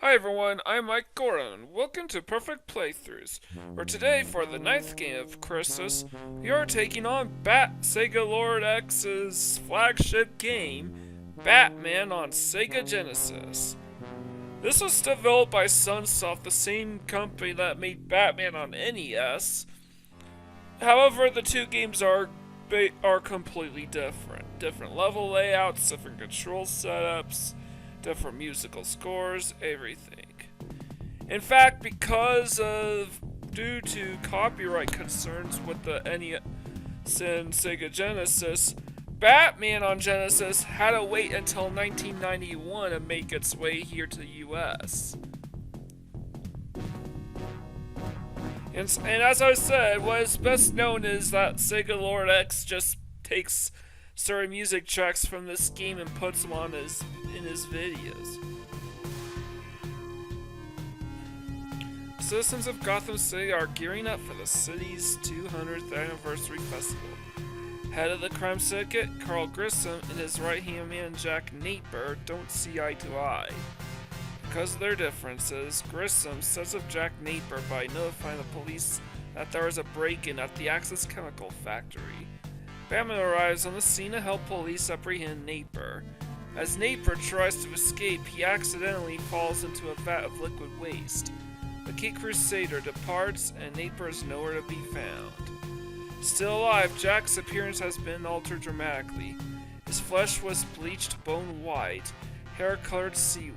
Hi everyone, I'm Mike Goran. Welcome to Perfect Playthroughs, where today, for the ninth game of Christmas, we are taking on Sega Lord X's flagship game, Batman on Sega Genesis. This was developed by Sunsoft, the same company that made Batman on NES. However, the two games are completely different. Different level layouts, different control setups, different musical scores, everything. In fact, due to copyright concerns with the NES and Sega Genesis, Batman on Genesis had to wait until 1991 to make its way here to the US. And as I said, what is best known is that Sega Lord X just takes certain music tracks from this game and puts them on in his videos. Citizens of Gotham City are gearing up for the city's 200th anniversary festival. Head of the crime syndicate, Carl Grissom, and his right-hand man, Jack Napier, don't see eye to eye. Because of their differences, Grissom sets up Jack Napier by notifying the police that there is a break-in at the Axis Chemical Factory. Batman arrives on the scene to help police apprehend Napier. As Napier tries to escape, he accidentally falls into a vat of liquid waste. The Kid Crusader departs, and Napier is nowhere to be found. Still alive, Jack's appearance has been altered dramatically. His flesh was bleached bone white, hair colored seaweed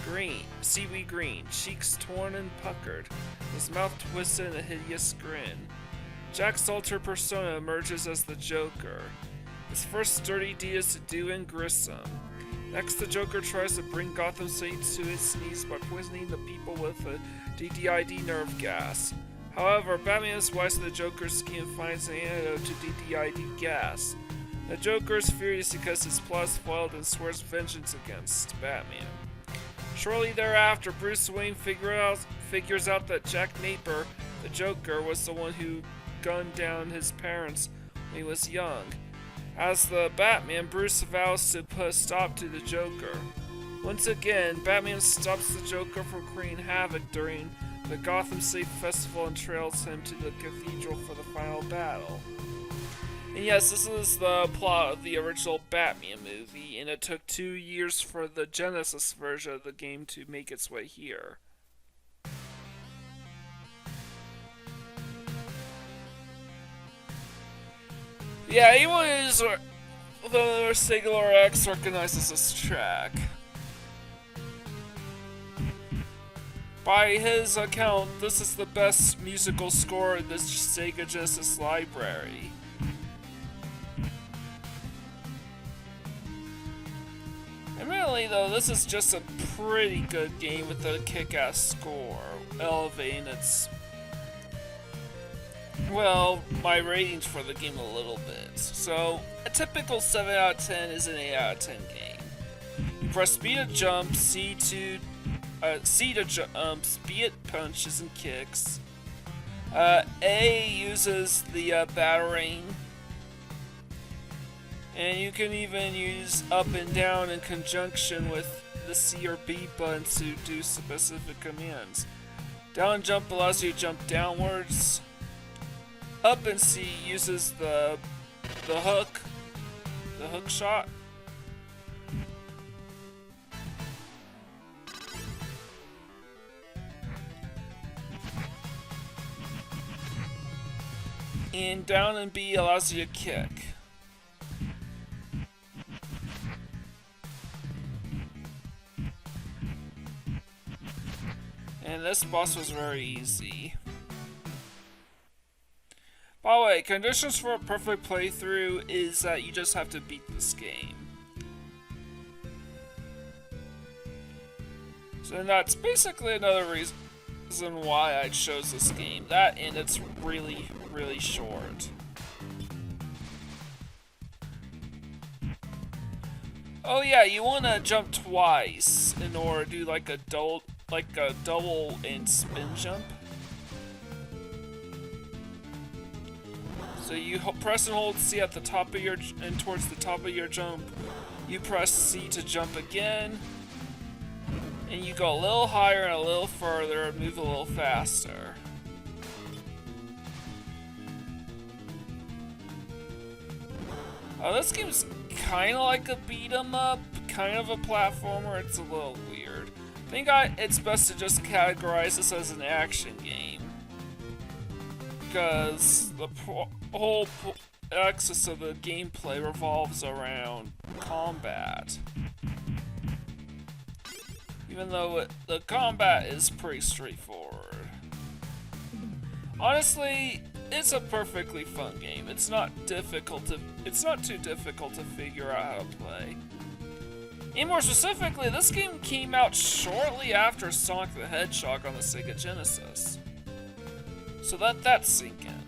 green, cheeks torn and puckered, his mouth twisted in a hideous grin. Jack's altered persona emerges as the Joker. His first dirty deed is to do in Grissom. Next, the Joker tries to bring Gotham City to its knees by poisoning the people with a DDID nerve gas. However, Batman is wise to the Joker's scheme and finds an antidote to DDID gas. The Joker is furious because his plot is foiled and swears vengeance against Batman. Shortly thereafter, Bruce Wayne figures out that Jack Napier, the Joker, was the one who gunned down his parents when he was young. As the Batman, Bruce vows to put a stop to the Joker. Once again, Batman stops the Joker from creating havoc during the Gotham City Festival and trails him to the cathedral for the final battle. And yes, this is the plot of the original Batman movie, and it took 2 years for the Genesis version of the game to make its way here. Yeah, anyone who's the Sega Lord X recognizes this track. By his account, this is the best musical score in this Sega Genesis library. Admittedly though, this is just a pretty good game with a kick-ass score, elevating my ratings for the game a little bit. So, a typical 7 out of 10 is an 8 out of 10 game. You press B to jump, C to jump, B it punches and kicks. A uses the batarang. And you can even use up and down in conjunction with the C or B buttons to do specific commands. Down jump allows you to jump downwards. Up and C uses the hook shot. And down and B allows you to kick. And this boss was very easy. By the way, conditions for a perfect playthrough is that you just have to beat this game. So that's basically another reason why I chose this game. That, and it's really, really short. Oh yeah, you want to jump twice in order to do like a double and spin jump. So you press and hold C at the top of and towards the top of your jump. You press C to jump again, and you go a little higher and a little further and move a little faster. This game's kind of like a beat 'em up, kind of a platformer. It's a little weird. I think it's best to just categorize this as an action game, because the whole axis of the gameplay revolves around combat. Even though the combat is pretty straightforward. Honestly, it's a perfectly fun game. It's not too difficult to figure out how to play. And more specifically, this game came out shortly after Sonic the Hedgehog on the Sega Genesis. So that's sink in.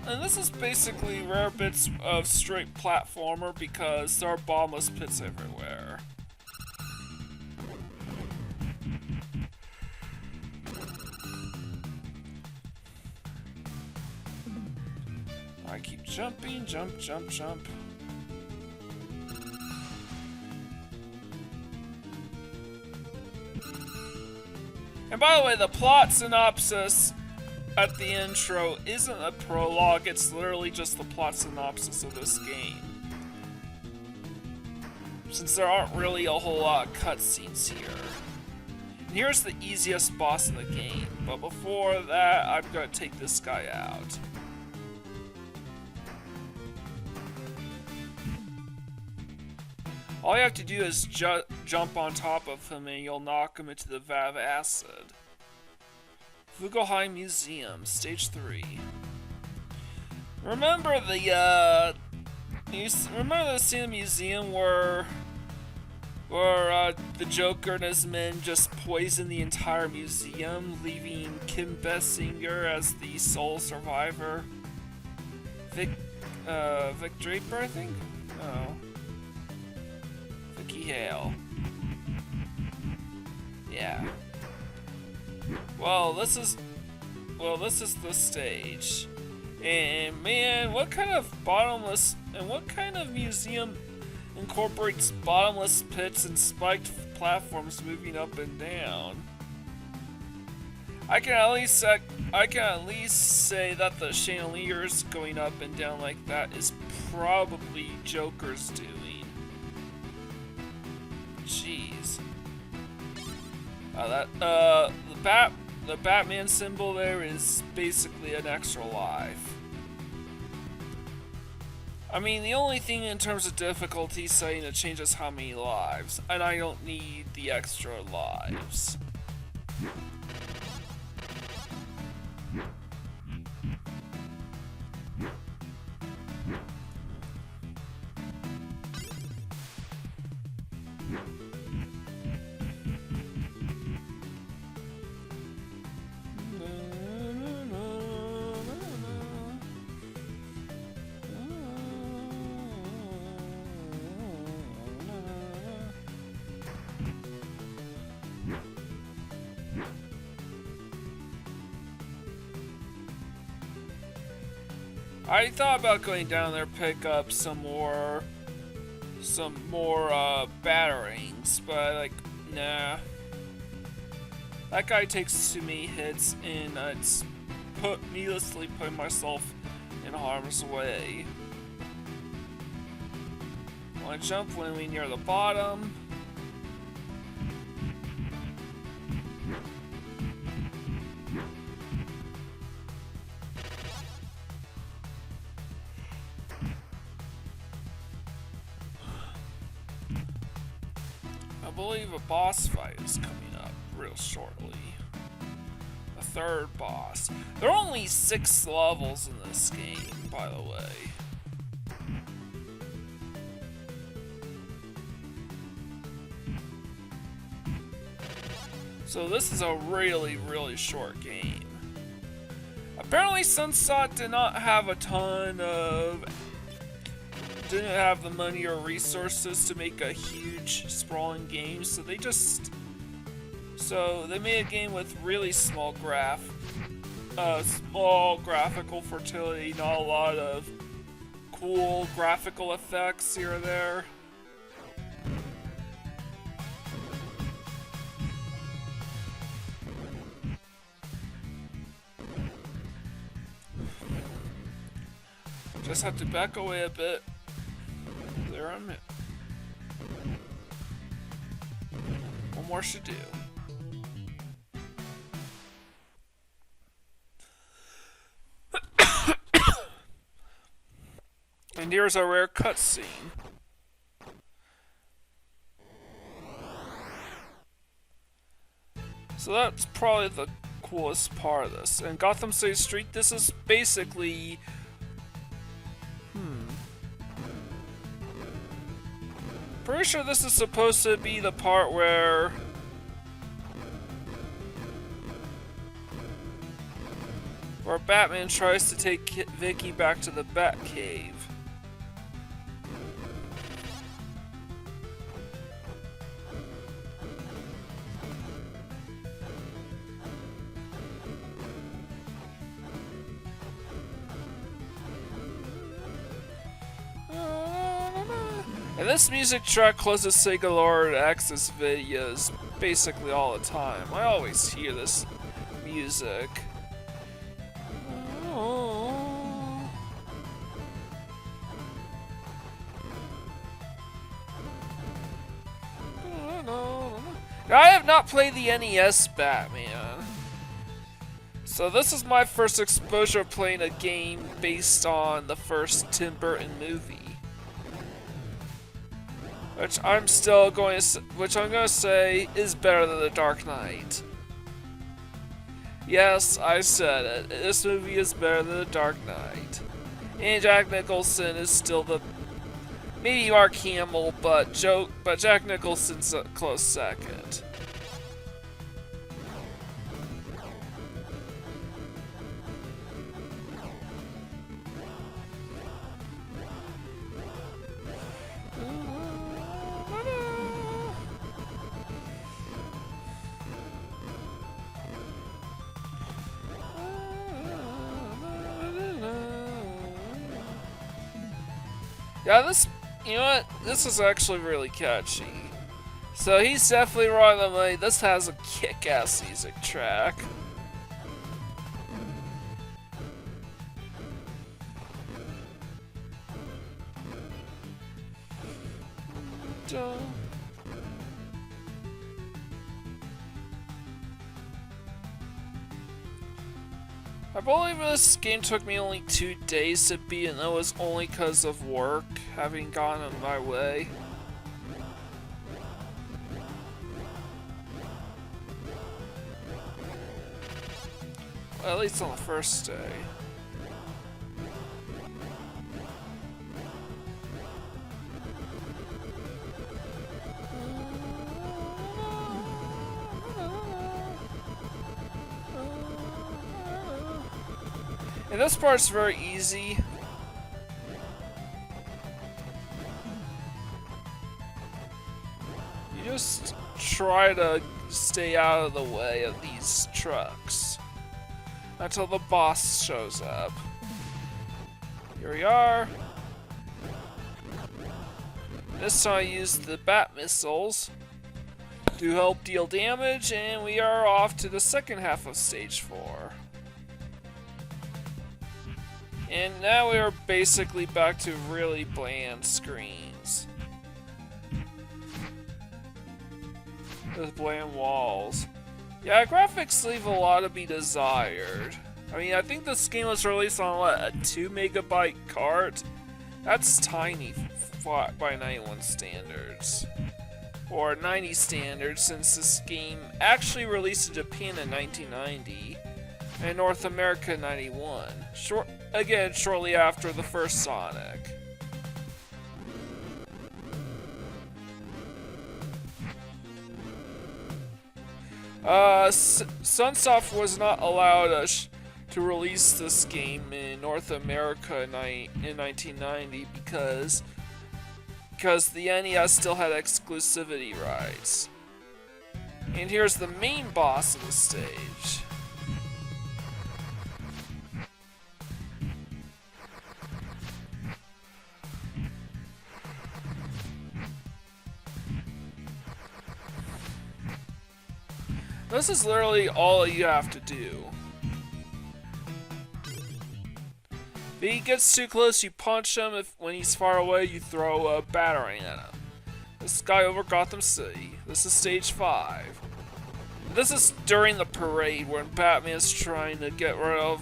And this is basically rare bits of straight platformer because there are bottomless pits everywhere. I keep jumping, jump, jump, jump. And by the way, the plot synopsis at the intro isn't a prologue, it's literally just the plot synopsis of this game. Since there aren't really a whole lot of cutscenes here. And here's the easiest boss in the game, but before that, I'm gonna take this guy out. All you have to do is jump on top of him and you'll knock him into the vat of acid. Fugohai Museum, Stage 3. Remember the scene in the museum where the Joker and his men just poison the entire museum, leaving Kim Basinger as the sole survivor? Vic Draper, I think? Oh. Vicky Hale. Yeah. Well, this is the stage. And man, what kind of museum incorporates bottomless pits and spiked platforms moving up and down? I can at least say that the chandeliers going up and down like that is probably Joker's doing. Jeez. The Batman symbol there is basically an extra life. I mean, the only thing in terms of difficulty setting it changes how many lives, and I don't need the extra lives. I thought about going down there pick up some more batarangs, but nah. That guy takes too many hits, and it's needlessly putting myself in harm's way. I want to jump when we near the bottom. I believe a boss fight is coming up real shortly. A third boss. There are only 6 levels in this game, by the way. So this is a really, really short game. Apparently Sunsoft didn't have the money or resources to make a huge sprawling game, so they just So they made a game with really small graphical fertility, not a lot of cool graphical effects here or there. Just have to back away a bit. There I'm at. One more should do. And here's a rare cutscene. So that's probably the coolest part of this. And Gotham City Street, this is basically... Pretty sure this is supposed to be the part where... Batman tries to take Vicky back to the Batcave. And this music track closes Sega Lord X's videos basically all the time. I always hear this music. I have not played the NES Batman. So this is my first exposure playing a game based on the first Tim Burton movie. Which I'm going to say is better than The Dark Knight. Yes, I said it. This movie is better than The Dark Knight. And Jack Nicholson is still the... Maybe Mark Hamill, but Jack Nicholson's a close second. Yeah, you know what? This is actually really catchy. So he's definitely right on the money. This has a kick-ass music track. I believe this game took me only 2 days to beat, and that was only because of work having gone on my way. Well, at least on the first day. And this part's very easy. You just try to stay out of the way of these trucks until the boss shows up. Here we are. This time I used the bat missiles to help deal damage, and we are off to the second half of stage 4. And now we are basically back to really bland screens. With bland walls. Yeah, graphics leave a lot to be desired. I mean, I think this game was released on, what, a 2 megabyte cart? That's tiny by 91 standards. Or 90 standards, since this game actually released in Japan in 1990. And North America in 91. Shortly after the first Sonic. Sunsoft was not allowed to release this game in North America in 1990 because the NES still had exclusivity rights. And here's the main boss of the stage. This is literally all you have to do. If he gets too close, you punch him. When he's far away, you throw a batarang at him. This guy over Gotham City. This is stage 5. This is during the parade when Batman's trying to get rid of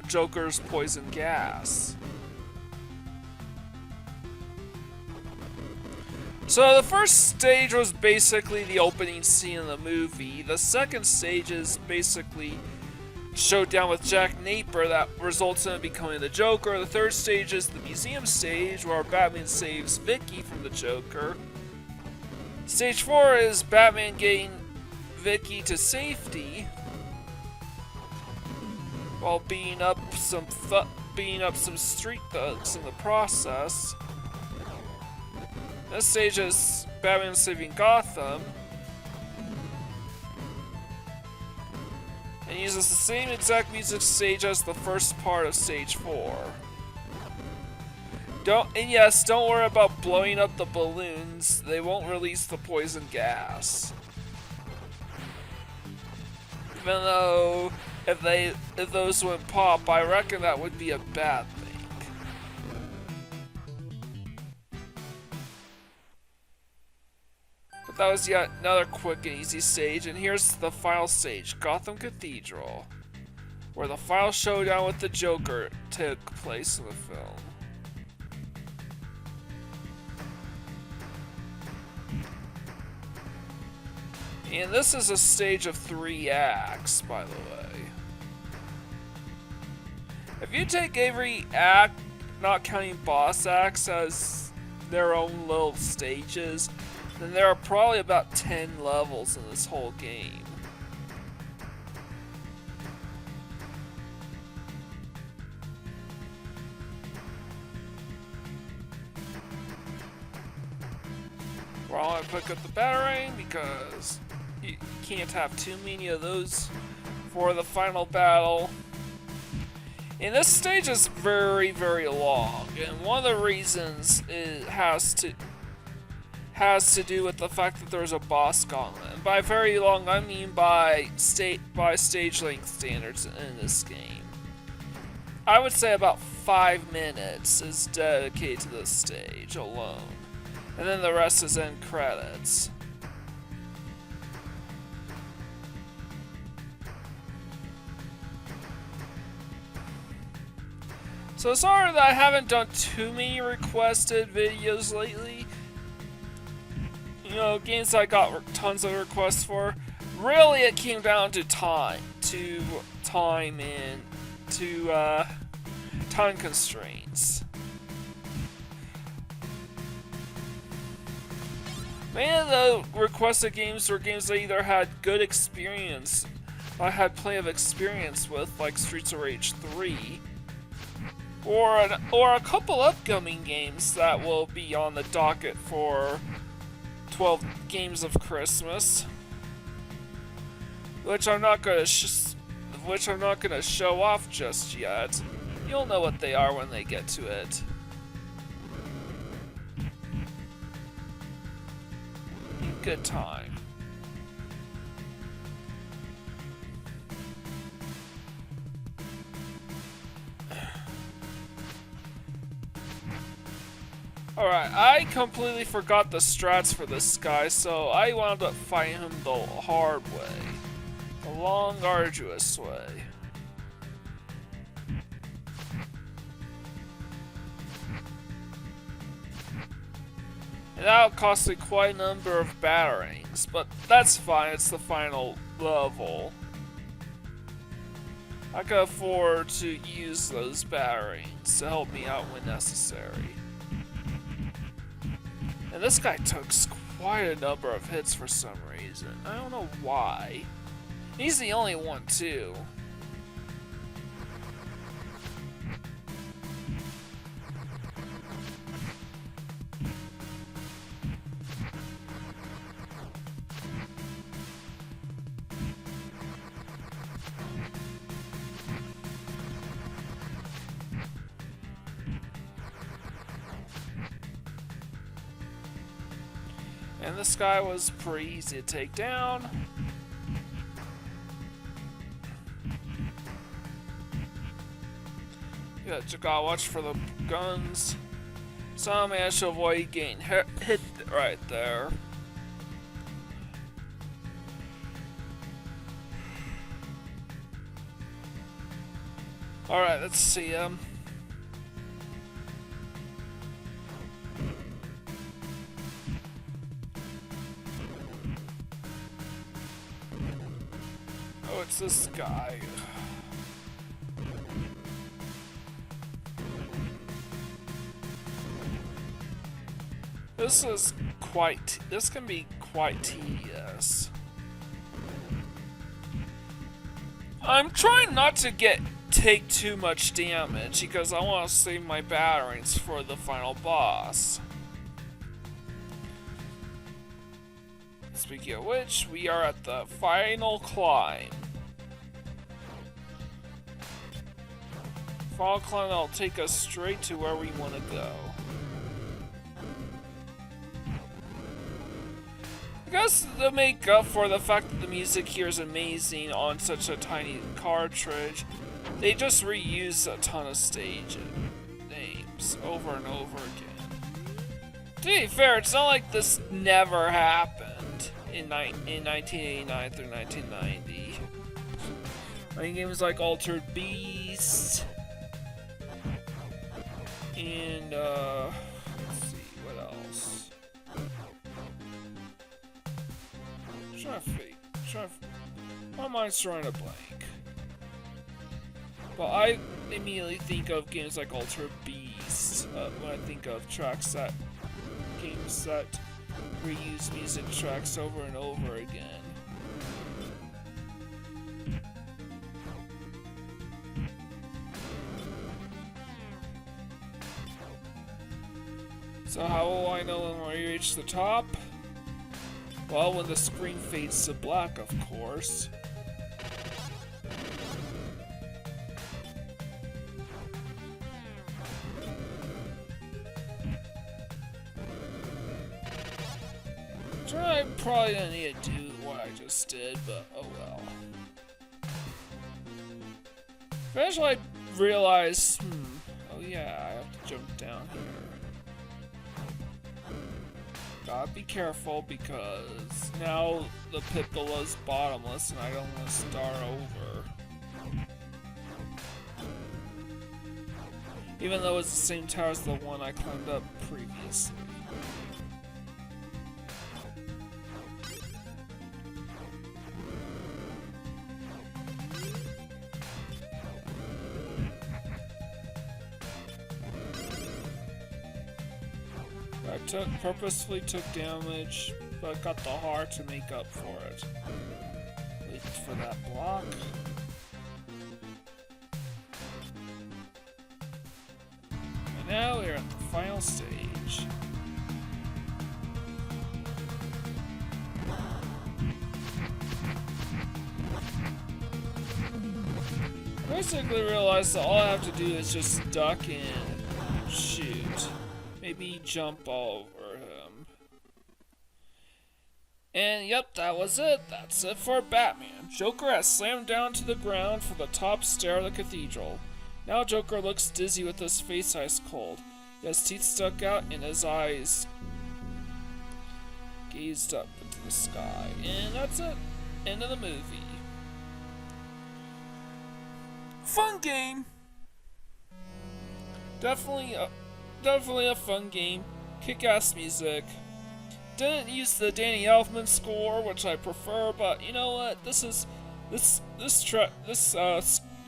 Joker's poison gas. So the first stage was basically the opening scene of the movie. The second stage is basically showdown with Jack Napier that results in him becoming the Joker. The third stage is the museum stage where Batman saves Vicky from the Joker. Stage 4 is Batman getting Vicky to safety while beating up some street thugs in the process. This stage is Batman saving Gotham and uses the same exact music stage as the first part of stage 4. Don't worry about blowing up the balloons. They won't release the poison gas. Even though if those would pop, I reckon that would be a bad thing. But that was yet another quick and easy stage, and here's the final stage, Gotham Cathedral, where the final showdown with the Joker took place in the film. And this is a stage of 3 acts, by the way. If you take every act, not counting boss acts, as their own little stages, then there are probably about 10 levels in this whole game. Well, I pick up the batarang because you can't have too many of those for the final battle. And this stage is very, very long, and one of the reasons it has to do with the fact that there's a boss gauntlet. And by very long, I mean by stage length standards in this game. I would say about 5 minutes is dedicated to this stage alone, and then the rest is end credits. So sorry that I haven't done too many requested videos lately. You know, games I got tons of requests for. Really, it came down to time constraints. Many of the requested games were games I either had good experience, I had plenty of experience with, like Streets of Rage 3. Or a couple upcoming games that will be on the docket for 12 Games of Christmas, which I'm not gonna show off just yet. You'll know what they are when they get to it. Good time. Alright, I completely forgot the strats for this guy, so I wound up fighting him the hard way. The long, arduous way. And that'll cost me quite a number of batarangs, but that's fine, it's the final level. I can afford to use those batarangs to help me out when necessary. And this guy took quite a number of hits for some reason. I don't know why. He's the only one, too. And this guy was pretty easy to take down. Yeah, you gotta watch for the guns. So I managed to avoid getting hit right there. Alright, let's see him. Oh, it's this guy. This can be quite tedious. I'm trying not to take too much damage because I want to save my batteries for the final boss. Speaking of which, we are at the final climb. Final climb that'll take us straight to where we want to go. I guess to make up for the fact that the music here is amazing on such a tiny cartridge, they just reuse a ton of stage names over and over again. To be fair, it's not like this never happened in 1989 through 1990. Playing games like Altered Beast and let's see what else. My mind's drawing a blank. But I immediately think of games like Altered Beast when I think of games that reuse music tracks over and over again. So how will I know when we reach the top? Well, when the screen fades to black, of course. I probably didn't need to do what I just did, but oh well. Eventually I realized, oh yeah, I have to jump down here. Gotta be careful because now the pit below is bottomless and I don't want to start over. Even though it's the same tower as the one I climbed up previously. Purposefully took damage, but got the heart to make up for it. Wait for that block. And now we're at the final stage. I basically realized that all I have to do is just duck and shoot. Maybe jump over him. And yep, that was it. That's it for Batman. Joker has slammed down to the ground for the top stair of the cathedral. Now Joker looks dizzy with his face ice cold. He has teeth stuck out and his eyes gazed up into the sky. And that's it. End of the movie. Fun game! Definitely a fun game. Kick-ass music. Didn't use the Danny Elfman score, which I prefer, but you know what? This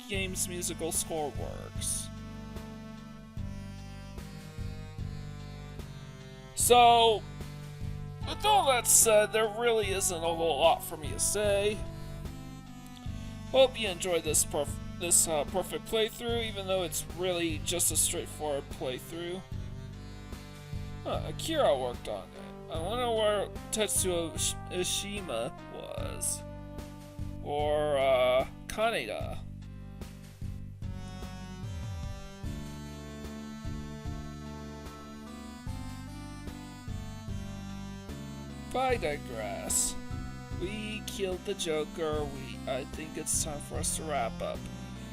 game's musical score works. So, with all that said, there really isn't a whole lot for me to say. Hope you enjoyed this perfect playthrough, even though it's really just a straightforward playthrough. Akira worked on it. I wonder where Tetsuo Ishima was. Or, Kaneda. I digress. We killed the Joker. I think it's time for us to wrap up.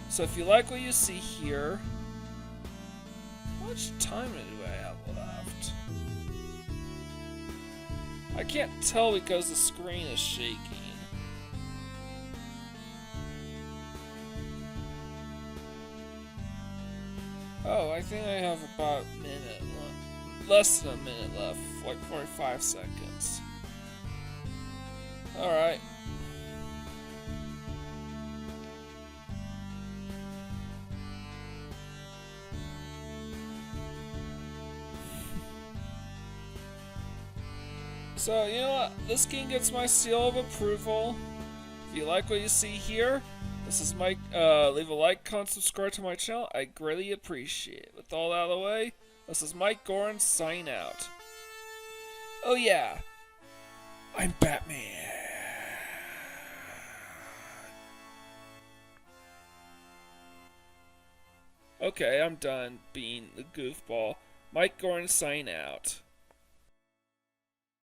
So if you like what you see here, how much time do I have left? I can't tell because the screen is shaking. Oh, I think I have about a minute left. Less than a minute left, like 45 seconds. Alright. So, you know what? This game gets my seal of approval. If you like what you see here, this is Mike. Leave a like, comment, subscribe to my channel. I greatly appreciate it. With all that out of the way, this is Mike Gorin, sign out. Oh yeah, I'm Batman. Okay, I'm done being the goofball. Mike Gorin, sign out.